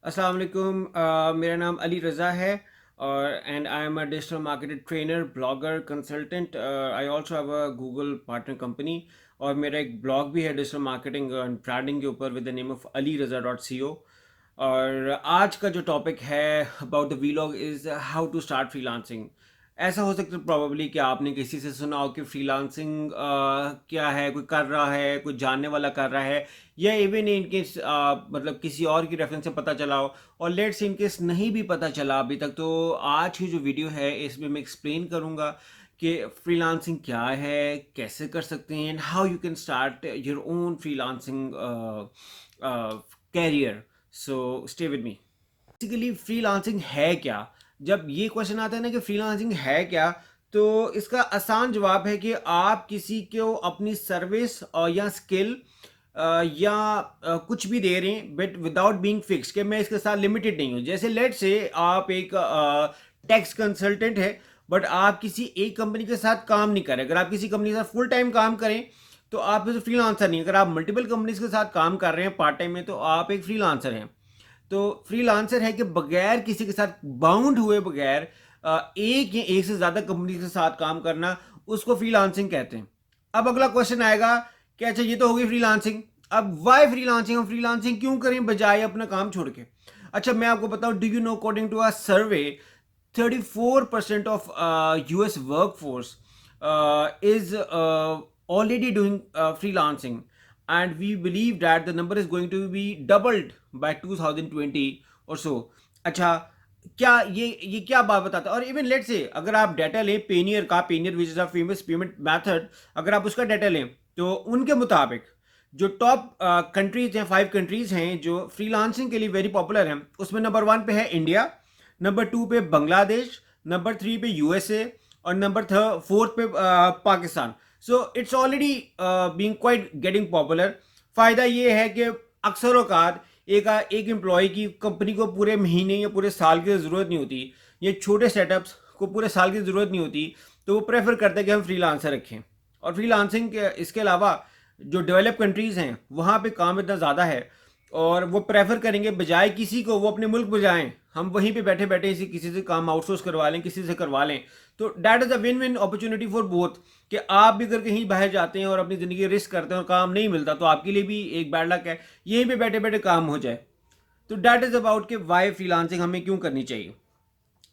अस्सलाम वालेकुम। मेरा नाम अली रज़ा है और and I am a digital marketing trainer, blogger, consultant. I also have a Google partner company और मेरा एक ब्लॉग भी है डिजिटल मार्केटिंग एंड ब्रांडिंग के ऊपर with the name of Ali Raza dot C O. और आज का जो टॉपिक है about the vlog is how to start freelancing. ऐसा हो सकता है प्रॉबेबली कि आपने किसी से सुना हो कि फ्रीलांसिंग क्या है, कोई कर रहा है, कोई जानने वाला कर रहा है, या इवन इनकेस मतलब किसी और की रेफरेंस से पता चला हो। और लेट्स इनकेस नहीं भी पता चला अभी तक, तो आज की जो वीडियो है इसमें मैं एक्सप्लेन करूंगा कि फ्रीलांसिंग क्या है, कैसे कर सकते हैं, and how you can start your own freelancing career. So stay with me. Basically freelancing है क्या? जब ये क्वेश्चन आता है ना कि फ्रीलांसिंग है क्या, तो इसका आसान जवाब है कि आप किसी को अपनी सर्विस या स्किल या कुछ भी दे रहे हैं बट विदाउट बीइंग फिक्स, कि मैं इसके साथ लिमिटेड नहीं हूँ। जैसे लेट से आप एक टैक्स कंसल्टेंट है बट आप किसी एक कंपनी के साथ काम नहीं करें। अगर आप किसी कंपनी के साथ फुल टाइम काम करें तो आप फ्रीलांसर नहीं। अगर आप मल्टीपल कंपनीज के साथ काम कर रहे हैं पार्ट टाइम में तो आप एक फ्रीलांसर हैं। तो फ्रीलांसर है कि बगैर किसी के साथ बाउंड हुए, बगैर एक या एक से ज्यादा कंपनी के साथ काम करना, उसको फ्रीलांसिंग कहते हैं। अब अगला क्वेश्चन आएगा कि अच्छा ये तो हो गई फ्रीलांसिंग, अब वाई फ्रीलांसिंग, हम फ्रीलांसिंग क्यों करें बजाय अपना काम छोड़ के? अच्छा मैं आपको बताऊं, do you know according to a survey 34% of US workforce is already doing freelancing, and we believe that the number is going to be doubled by 2020 or so. अच्छा, क्या ये क्या बात बताता है? और इवन लेट से अगर आप डाटा लें पेनियर का, Payeer which is a famous payment method, अगर आप उसका डाटा लें तो उनके मुताबिक जो टॉप कंट्रीज हैं, 5 कंट्रीज हैं जो फ्रीलांसिंग के लिए वेरी पॉपुलर हैं, उसमें नंबर 1 पे है इंडिया, नंबर 2 पे बांग्लादेश, नंबर 3 पे यूएसए और नंबर 4 पे Pakistan. So it's already being quite getting popular. फायदा ये है कि अक्सर औकात एक एम्प्लॉय की कंपनी को पूरे महीने या पूरे साल की ज़रूरत नहीं होती, ये छोटे सेटअप्स को पूरे साल की ज़रूरत नहीं होती, तो वो प्रेफर करते हैं कि हम फ्रीलांसर रखें। और फ्रीलांसिंग के इसके अलावा जो डेवलप कंट्रीज़ हैं वहाँ पे काम इतना ज़्यादा है और वो प्रेफर करेंगे बजाय किसी को वो अपने मुल्क बजाएं, हम वहीं पे बैठे बैठे इसी किसी से काम आउटसोर्स करवा लें, किसी से करवा लें। तो that is a win win opportunity for both, कि आप भी अगर कहीं बाहर जाते हैं और अपनी ज़िंदगी रिस्क करते हैं और काम नहीं मिलता तो आपके लिए भी एक बैड लक है, यहीं पे बैठे बैठे काम हो जाए। तो दैट इज़ अबाउट कि वाई फ्रीलांसिंग हमें क्यों करनी चाहिए।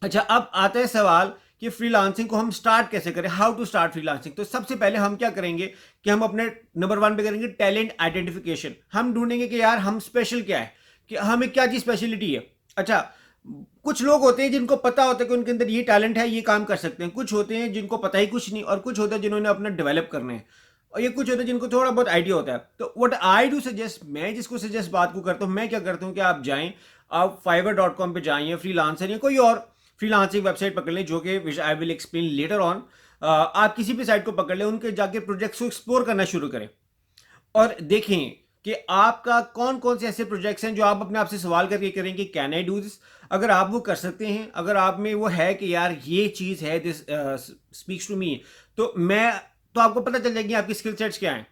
अच्छा, अब आता है सवाल कि फ्रीलांसिंग को हम स्टार्ट कैसे करें, हाउ टू स्टार्ट फ्रीलांसिंग। तो सबसे पहले हम क्या करेंगे कि हम अपने नंबर 1 पे करेंगे टैलेंट आइडेंटिफिकेशन। हम ढूंढेंगे कि यार हम स्पेशल क्या है, कि हमें क्या चीज़ स्पेशलिटी है। अच्छा, कुछ लोग होते हैं जिनको पता होता है कि उनके अंदर ये टैलेंट है, ये काम कर सकते हैं। कुछ होते हैं जिनको पता ही कुछ नहीं, और कुछ होते हैं जिन्होंने अपना डेवलप करना है, और ये कुछ होते हैं जिनको थोड़ा बहुत आइडिया होता है। तो व्हाट आई डू सजेस्ट, मैं जिसको सजेस्ट बात को करता हूँ, मैं क्या करता हूँ कि आप जाएं, आप fiverr.com पे जाएं, फ्रीलांसर या कोई और फ्रीलांसिंग वेबसाइट पकड़ लें, जो कि which I will explain later on. आप किसी भी साइट को पकड़ लें, उनके जाके प्रोजेक्ट्स को एक्सप्लोर करना शुरू करें और देखें कि आपका कौन कौन से ऐसे प्रोजेक्ट्स हैं जो आप अपने आप से सवाल करके करें कि कैन आई डू दिस। अगर आप वो कर सकते हैं, अगर आप में वो है कि यार ये चीज़ है, दिस स्पीक्स टू मी, तो मैं तो आपको पता चल जाएगी आपकी स्किल सेट्स क्या हैं।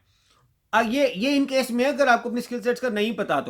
ये इन केस में अगर आपको अपनी स्किल सेट्स का नहीं पता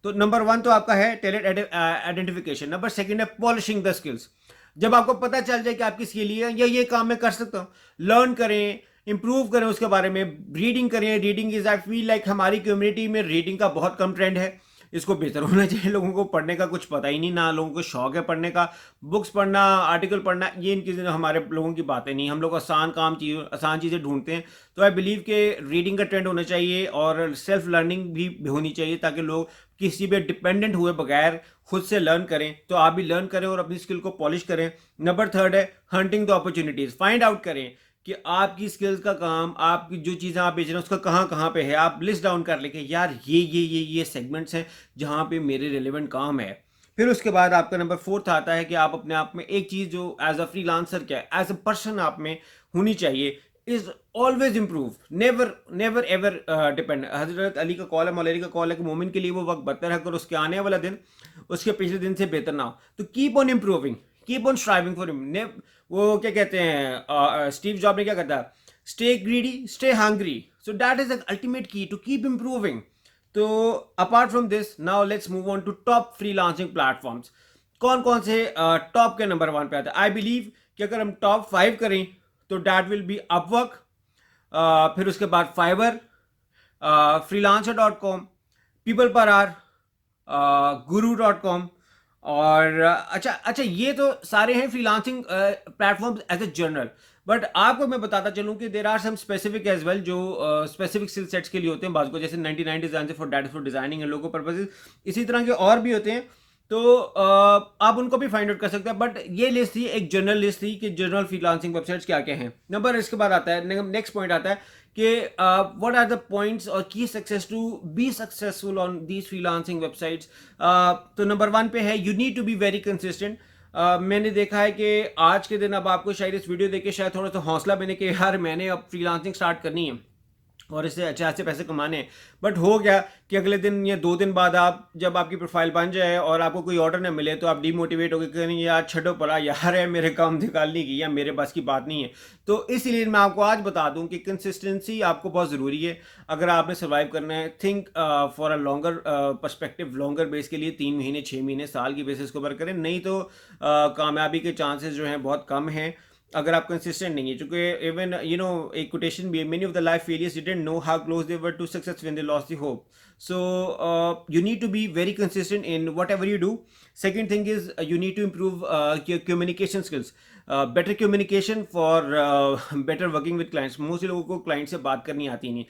तो नंबर 1 तो आपका है टैलेंट आइडेंटिफिकेशन। नंबर 2 है पॉलिशिंग द स्किल्स। जब आपको पता चल जाए कि आपकी स्किल ये काम मैं कर सकता हूँ, लर्न करें, इंप्रूव करें उसके बारे में, रीडिंग करें। Reading is I feel like हमारी कम्युनिटी में रीडिंग का बहुत कम ट्रेंड है, इसको बेहतर होना चाहिए। लोगों को पढ़ने का कुछ पता ही नहीं, ना लोगों को शौक है पढ़ने का, बुक्स पढ़ना, आर्टिकल पढ़ना, ये इनकी हमारे लोगों की बातें नहीं। हम लोग आसान चीज़ें ढूंढते हैं। तो आई बिलीव कि रीडिंग का ट्रेंड होना चाहिए और सेल्फ लर्निंग भी होनी चाहिए, ताकि लोग किसी पे डिपेंडेंट हुए बगैर खुद से लर्न करें। तो आप भी लर्न करें और अपनी स्किल को पॉलिश करें। नंबर 3 है hunting the opportunities. Find out करें कि आपकी स्किल्स का काम, आपकी जो चीज़ें आप बेच रहे हैं उसका कहाँ कहाँ पे है। आप लिस्ट डाउन कर लें कि यार ये सेगमेंट्स हैं जहाँ पे मेरे रिलेवेंट काम है। फिर उसके बाद आपका नंबर 4 आता है कि आप अपने आप में एक चीज़ जो एज अ फ्रीलांसर, क्या है, एज अ पर्सन आप में होनी चाहिए, is always improve, never never ever depend. हजरत अली का कॉल है, मौलवी का कॉल है कि मोमिन के लिए वो वक्त बदतर है अगर उसके आने वाला दिन उसके पिछले दिन से बेहतर ना हो। तो keep on improving, keep on striving for him. वो क्या कहते हैं, स्टीव जॉब ने क्या कहता है, stay greedy, stay hungry. So that is the ultimate key to keep improving. तो apart from this now let's move on to top freelancing platforms. कौन कौन से टॉप के नंबर 1 पे आते हैं? आई बिलीव कि अगर हम टॉप 5 करें तो डैट विल बी अपवर्क, फिर उसके बाद फाइबर, freelancer.com, पीपल पर आर, guru.com। और अच्छा अच्छा, ये तो सारे हैं freelancing platforms as a general. But आपको मैं बताता चलूं कि there are some specific as well, जो स्पेसिफिक स्किल सेट्स के लिए होते हैं बाज़ को, जैसे 99 design for that for designing and logo purposes, इसी तरह के और भी होते हैं। तो आप उनको भी फाइंड आउट कर सकते हैं। बट ये लिस्ट थी, एक जनरल लिस्ट थी कि जनरल फ्रीलांसिंग वेबसाइट्स क्या क्या हैं। नंबर इसके बाद आता है, नेक्स्ट पॉइंट आता है कि व्हाट आर द पॉइंट्स और की success to be successful on these freelancing websites. तो नंबर 1 पे है, you need to be very consistent. मैंने देखा है कि आज के दिन अब आपको शायद इस वीडियो देख के शायद थोड़ा सा हौसला बने कि यार मैंने अब फ्रीलांसिंग स्टार्ट करनी है और इससे अच्छे पैसे कमाने हैं। बट हो गया कि अगले दिन या 2 दिन बाद आप, जब आपकी प्रोफाइल बन जाए और आपको कोई ऑर्डर ना मिले, तो आप डीमोटिवेट हो गए कि नहीं यार छड्डो पड़ा, यार है मेरे काम निकालने की, या मेरे बस की बात नहीं है। तो इसीलिए मैं आपको आज बता दूं कि कंसिस्टेंसी आपको बहुत ज़रूरी है अगर आपने सर्वाइव करना है। Think for a longer perspective, longer base के लिए 3 महीने 6 महीने साल की बेसिस को ऊपर करें, नहीं तो कामयाबी के चांसेस जो हैं बहुत कम हैं अगर आप कंसिस्टेंट नहीं है। चूंकि इवन यू नो एक कोटेशन भी है, many of the life failures didn't know how close they were to success when they lost the hope. So you need to be very consistent in whatever you do. Second thing is you need to improve your communication skills. Better communication for better working with clients. Mostly लोगों को client से बात करनी आती नहीं।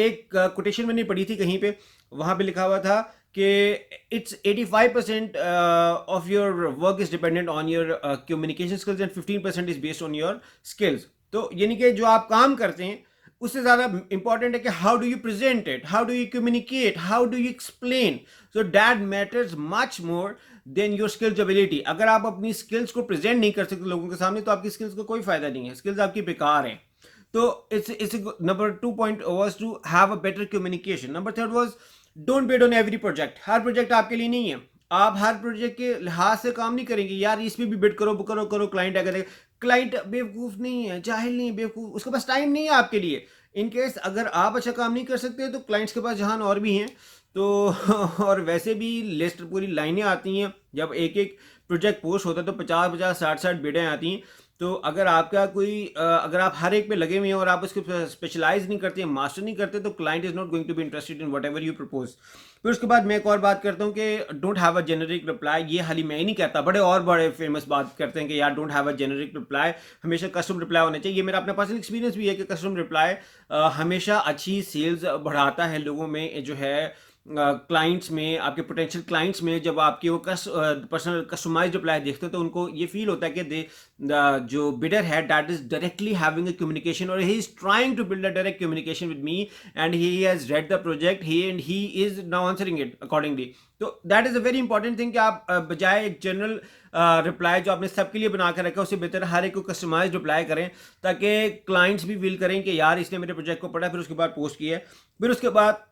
एक quotation मैंने पढ़ी थी कहीं पे, वहाँ पे लिखा हुआ था कि it's 85% of your work is dependent on your communication skills and 15% is based on your skills. तो यानी कि जो आप काम करते हैं उससे ज़्यादा इंपॉर्टेंट है कि how do you present it, how do you communicate, how do you explain. So that matters much more than your skills ability. अगर आप अपनी स्किल्स को प्रेजेंट नहीं कर सकते लोगों के सामने तो आपकी स्किल्स को कोई फायदा नहीं है, स्किल्स आपकी बेकार है। तो it's number 2 point was to have a better communication. Number 3 was don't bid on every project. हर प्रोजेक्ट आपके लिए नहीं है। आप हर प्रोजेक्ट के लिहाज से काम नहीं करेंगे, यार इसमें भी बिड करो करो करो, क्लाइंट अगर, क्लाइंट बेवकूफ़ नहीं है, जाहिल नहीं है, बेवकूफ़, उसके पास टाइम नहीं है आपके लिए। इन केस अगर आप अच्छा काम नहीं कर सकते तो क्लाइंट्स के पास जहान और भी हैं। तो और वैसे भी लिस्ट पूरी लाइनें आती हैं, जब एक एक प्रोजेक्ट पोस्ट होता है तो 50-50 60-60 बिडें आती हैं। तो अगर आपका कोई अगर आप हर एक पे लगे हुए हैं और आप उसको स्पेशलाइज नहीं करते, मास्टर नहीं करते, तो client is not going to be interested in whatever you propose. फिर उसके बाद मैं एक और बात करता हूँ कि don't have a generic reply. ये हाल ही मैं ही नहीं कहता, बड़े और बड़े फेमस बात करते हैं कि यार don't have a generic reply, हमेशा कस्टम रिप्लाई होना चाहिए। ये मेरा अपना पर्सनल एक्सपीरियंस भी है कि कस्टम रिप्लाई हमेशा अच्छी सेल्स बढ़ाता है लोगों में, जो है क्लाइंट्स में, आपके पोटेंशियल क्लाइंट्स में। जब आपके वो पर्सनल कस्टमाइज्ड रिप्लाई देखते हो तो उनको ये फील होता है कि दे जो बिडर है that is directly having a communication और he is trying to build a direct communication with me and he has read the project he is now answering it accordingly. तो that is a very important thing कि आप बजाय एक general reply जो आपने सबके लिए बना कर रखा है उससे बेहतर हर एक को कस्टमाइज रिप्लाई करें, ताकि क्लाइंट्स भी फील करें कि यार इसने मेरे प्रोजेक्ट को पढ़ा, फिर उसके बाद पोस्ट किया। फिर उसके बाद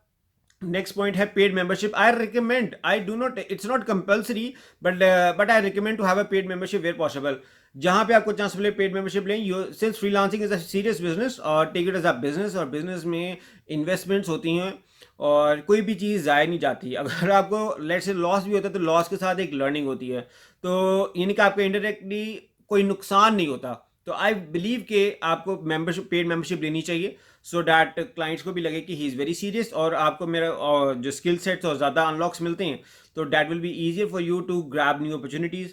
नेक्स्ट पॉइंट है paid membership. I recommend, I do not, it's not compulsory, but I recommend to have a paid membership where possible. जहां पे आपको चांस मिले पेड मेंबरशिप लें। You since freelancing is a serious business और take it as a business, और business में investments होती हैं और कोई भी चीज़ ज़ाया नहीं जाती। अगर आपको लेट्स से लॉस भी होता है तो लॉस के साथ एक लर्निंग होती है, तो यानी कि आपको इनडायरेक्टली कोई नुकसान नहीं होता। तो आई बिलीव कि आपको मेंबरशिप, पेड मेंबरशिप लेनी चाहिए सो डैट क्लाइंट्स को भी लगे कि ही इज़ वेरी सीरियस और आपको मेरा जो स्किल सेट्स और ज़्यादा अनलॉक्स मिलते हैं, तो that will be easier for you to grab new opportunities.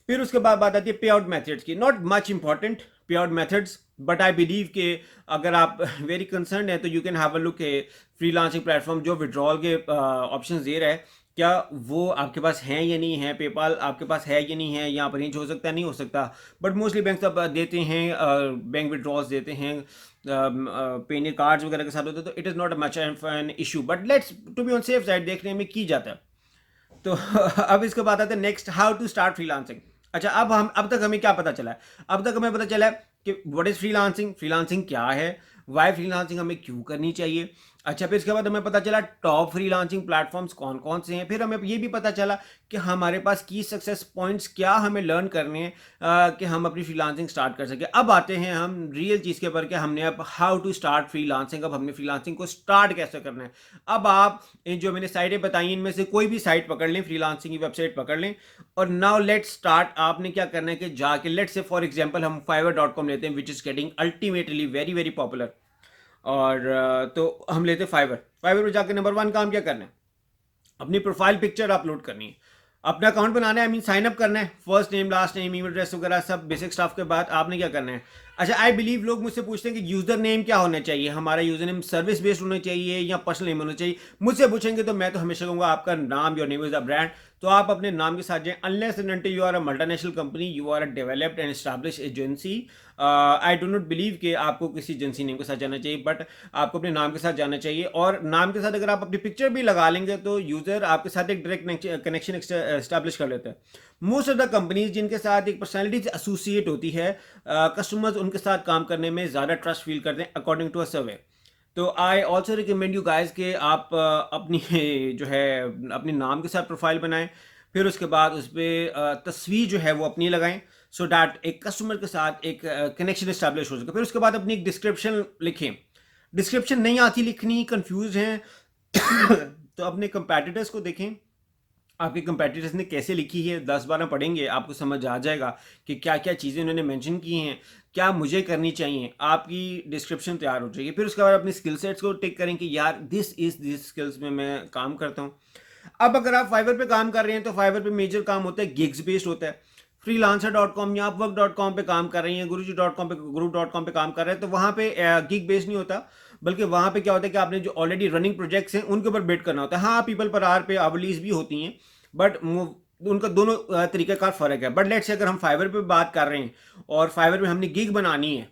फिर उसके बाद बात आती है पे आउट मेथड्स की। Not much important pay out methods, but I believe कि अगर आप वेरी कंसर्न है तो you can have a look a freelancing platform जो विड्रॉल के ऑप्शन दे रहा है, क्या वो आपके पास हैं या नहीं है, पेपाल आपके पास है या नहीं है, यहाँ पर रेंज हो सकता है, नहीं हो सकता। बट मोस्टली बैंक सब देते हैं, बैंक विड्रॉल्स देते हैं, पेनियर कार्ड्स वगैरह के साथ होते हैं, तो it is not much an issue, but let's to be on safe side देखने में की जाता है। तो अब इसके बाद आता है next, how to start freelancing. अच्छा, अब तक हमें क्या पता चला है? अब तक हमें पता चला है कि व्हाट इज फ्रीलांसिंग, फ्रीलांसिंग क्या है, वाई फ्रीलांसिंग हमें क्यों करनी चाहिए, अच्छा, फिर इसके बाद हमें पता चला टॉप फ्रीलांसिंग प्लेटफॉर्म्स कौन कौन से हैं। फिर हमें ये भी पता चला कि हमारे पास की सक्सेस पॉइंट्स क्या हमें लर्न करने हैं कि हम अपनी फ्रीलांसिंग स्टार्ट कर सकें। अब आते हैं हम रियल चीज़ के ऊपर कि हमने अब हाउ टू स्टार्ट फ्रीलांसिंग, अब हमने फ्रीलांसिंग को स्टार्ट कैसे करना है। अब आप इन जो मैंने साइटें बताई इनमें से कोई भी साइट पकड़ लें, फ्रीलांसिंग की वेबसाइट पकड़ लें, और नाउ लेट्स स्टार्ट। आपने क्या करना है कि जाके लेट्स से फॉर एग्जाम्पल हम fiverr.com लेते हैं, which is getting ultimately very very popular. और तो हम लेते फाइवर। फाइवर पे जाकर नंबर 1 काम क्या करना है, अपनी प्रोफाइल पिक्चर अपलोड करनी है, अपना अकाउंट बनाना है, आई मीन साइन अप करना है, first name last name email address वगैरह सब बेसिक स्टाफ के बाद आपने क्या करना है। अच्छा, आई बिलीव लोग मुझसे पूछते हैं कि यूजर नेम क्या होना चाहिए, हमारा यूजर नेम सर्विस बेस्ड होना चाहिए या पर्सनल नेम होना चाहिए। मुझसे पूछेंगे तो मैं तो हमेशा कहूँगा आपका नाम, your name is a brand, तो आप अपने नाम के साथ जाएं। Unless and until you are a multinational company, you are a developed and establish agency, I do not believe कि आपको किसी एजेंसी नेम के साथ जाना चाहिए, बट आपको अपने नाम के साथ जाना चाहिए। और नाम के साथ अगर आप अपनी पिक्चर भी लगा लेंगे तो यूजर आपके साथ एक डायरेक्ट कनेक्शन एस्टैब्लिश कर लेता है। मोस्ट ऑफ द कंपनीज जिनके साथ एक पर्सनैलिटी एसोसिएट होती है, कस्टमर्स उनके साथ काम करने में ज़्यादा ट्रस्ट फील करते हैं अकॉर्डिंग टू अ सर्वे। तो I also recommend you guys कि आप अपनी जो है अपने नाम के साथ प्रोफाइल बनाएं, फिर उसके बाद उस पर तस्वीर जो है वो अपनी लगाएं, सो डैट एक कस्टमर के साथ एक कनेक्शन इस्टेब्लिश हो सके। फिर उसके बाद अपनी एक डिस्क्रिप्शन लिखें। डिस्क्रिप्शन नहीं आती लिखनी, कंफ्यूज हैं तो अपने कंपेटिटर्स को देखें, आपके कंपेटिटर्स ने कैसे लिखी है, 10-12 पढ़ेंगे आपको समझ आ जाएगा कि क्या क्या चीज़ें उन्होंने मेंशन की हैं, क्या मुझे करनी चाहिए, आपकी डिस्क्रिप्शन तैयार हो जाएगी। फिर उसके बाद अपनी स्किल सेट्स को टिक करें कि यार दिस स्किल्स में मैं काम करता हूँ। अब अगर आप फाइवर पे काम कर रहे हैं तो फाइवर पे मेजर काम होता है गिग्स बेस्ड होता है। freelancer.com या upwork.com पे काम कर रही हैं, guruji.com पे, group.com पे काम कर रहे हैं, तो वहाँ पे गिग बेस्ड नहीं होता, बल्कि वहाँ पे क्या होता है कि आपने जो ऑलरेडी रनिंग प्रोजेक्ट्स हैं उनके ऊपर बिड करना होता है। हाँ, पीपल पर आवर पे अवलीज भी होती हैं, बट उनका दोनों तरीक़ेकार फ़र्क है। बट लेट्स से अगर हम फाइवर पे बात कर रहे हैं और फाइवर में हमने गिग बनानी है,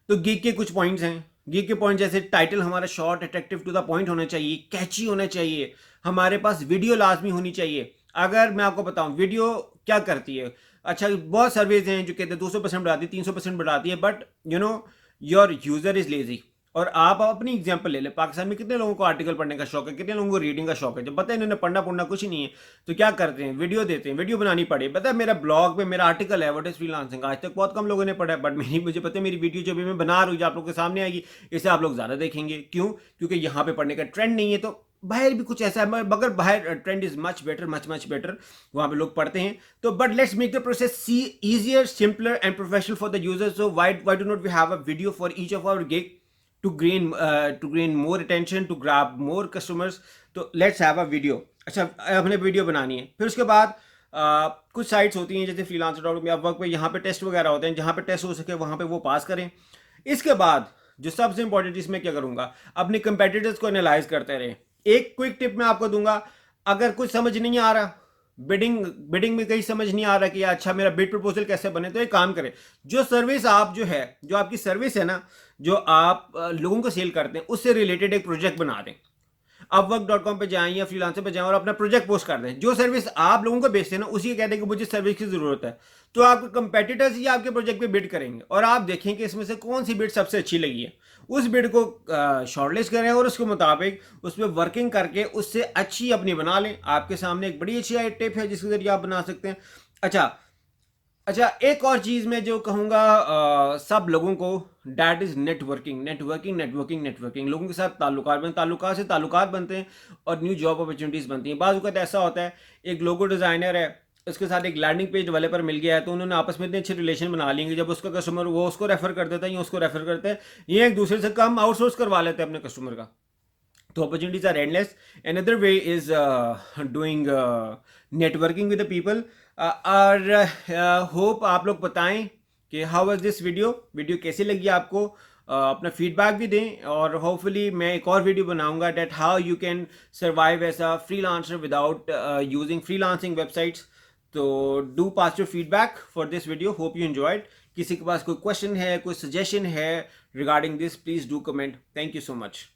तो गिग के कुछ पॉइंट्स हैं। गिग के पॉइंट जैसे टाइटल हमारा short, attractive, to the point होना चाहिए, कैची होना चाहिए, हमारे पास वीडियो लाजमी होनी चाहिए। अगर मैं आपको बताऊं वीडियो क्या करती है, अच्छा बहुत सर्वेज हैं जो कहते हैं 200% बढ़ाती है, 300% बढ़ाती है, but you know your user is lazy. और आप अपनी एग्जांपल ले लें, पाकिस्तान में कितने लोगों को आर्टिकल पढ़ने का शौक है, कितने लोगों को रीडिंग का शौक है, जब पता है इन्होंने पढ़ना पढ़ना कुछ नहीं है तो क्या करते हैं, वीडियो देते हैं, वीडियो बनानी पड़े। पता है मेरा ब्लॉग पे मेरा आर्टिकल है व्हाट इज फ्रीलांसिंग, आज तक बहुत कम लोगों ने पढ़ा है, बट मुझे पता है मेरी वीडियो जो भी मैं बना रहा हूँ जो आप लोग के सामने आएगी, इसे आप लोग ज़्यादा देखेंगे। क्यों? क्योंकि यहाँ पे पढ़ने का ट्रेंड नहीं है। तो बाहर भी कुछ ऐसा है, मगर बाहर trend is much better, much better, वहाँ पे लोग पढ़ते हैं। तो but let's make the process see easier, simpler and professional for the users. So why do not we have a video for each of our gig to gain more attention, to grab more customers? तो let's have a video. अच्छा, हमने video बनानी है। फिर उसके बाद कुछ sites होती हैं जैसे freelancer.com या वर्क पे, यहाँ पे टेस्ट वगैरह होते हैं, जहाँ पे टेस्ट हो सके वहाँ पे वो पास करें। इसके बाद जो सबसे इंपॉर्टेंट इसमें क्या करूँगा, अपने कंपेटिटर्स को एनालाइज करते रहें। एक क्विक टिप मैं आपको दूंगा, अगर कुछ समझ नहीं आ रहा, बिडिंग में कहीं समझ नहीं आ रहा कि अच्छा मेरा बिड प्रपोजल कैसे बने, तो एक काम करें, जो सर्विस आप जो आपकी सर्विस है ना, जो आप लोगों को सेल करते हैं, उससे रिलेटेड एक प्रोजेक्ट बना दें। आप वर्क.com पे जाएं या फ्रीलांसर पे जाएं और अपना प्रोजेक्ट पोस्ट कर दें। जो सर्विस आप लोगों को बेचते हैं ना, उसी कहते हैं कि मुझे सर्विस की जरूरत है, तो आपके कंपेटिटर्स ही आपके प्रोजेक्ट पे बिड करेंगे और आप देखें कि इसमें से कौन सी बिड सबसे अच्छी लगी है। उस बिड को शॉर्टलिस्ट करें और उसके मुताबिक उस पर वर्किंग करके उससे अच्छी अपनी बना लें। आपके सामने एक बड़ी अच्छी टिप है जिसके जरिए आप बना सकते हैं। अच्छा, एक और चीज़ मैं जो कहूँगा सब लोगों को, डैट इज़ नेटवर्किंग। लोगों के साथ ताल्लुकात से ताल्लुकात बनते हैं और न्यू जॉब अपॉर्चुनिटीज़ बनती हैं। बाज़ वक़्त ऐसा होता है, एक लोगो डिज़ाइनर है, उसके साथ एक लैंडिंग पेज डेवलपर मिल गया है, तो उन्होंने आपस में इतने अच्छे रिलेशन बना लेंगे, जब उसका कस्टमर वो उसको रेफर कर देता है या उसको रेफर करते हैं, ये एक दूसरे से काम आउटसोर्स करवा लेते हैं अपने कस्टमर का। तो opportunities are endless. Another way is doing networking with the people. और होप आप लोग बताएं कि हाउ वाज दिस वीडियो कैसी लगी आपको, अपना फीडबैक भी दें। और होपफुली मैं एक और वीडियो बनाऊंगा that how you can survive as a freelancer without using freelancing websites. तो do pass your feedback for this video, hope you enjoyed. किसी के पास कोई क्वेश्चन है, कोई सजेशन है regarding this, please do comment. Thank you so much.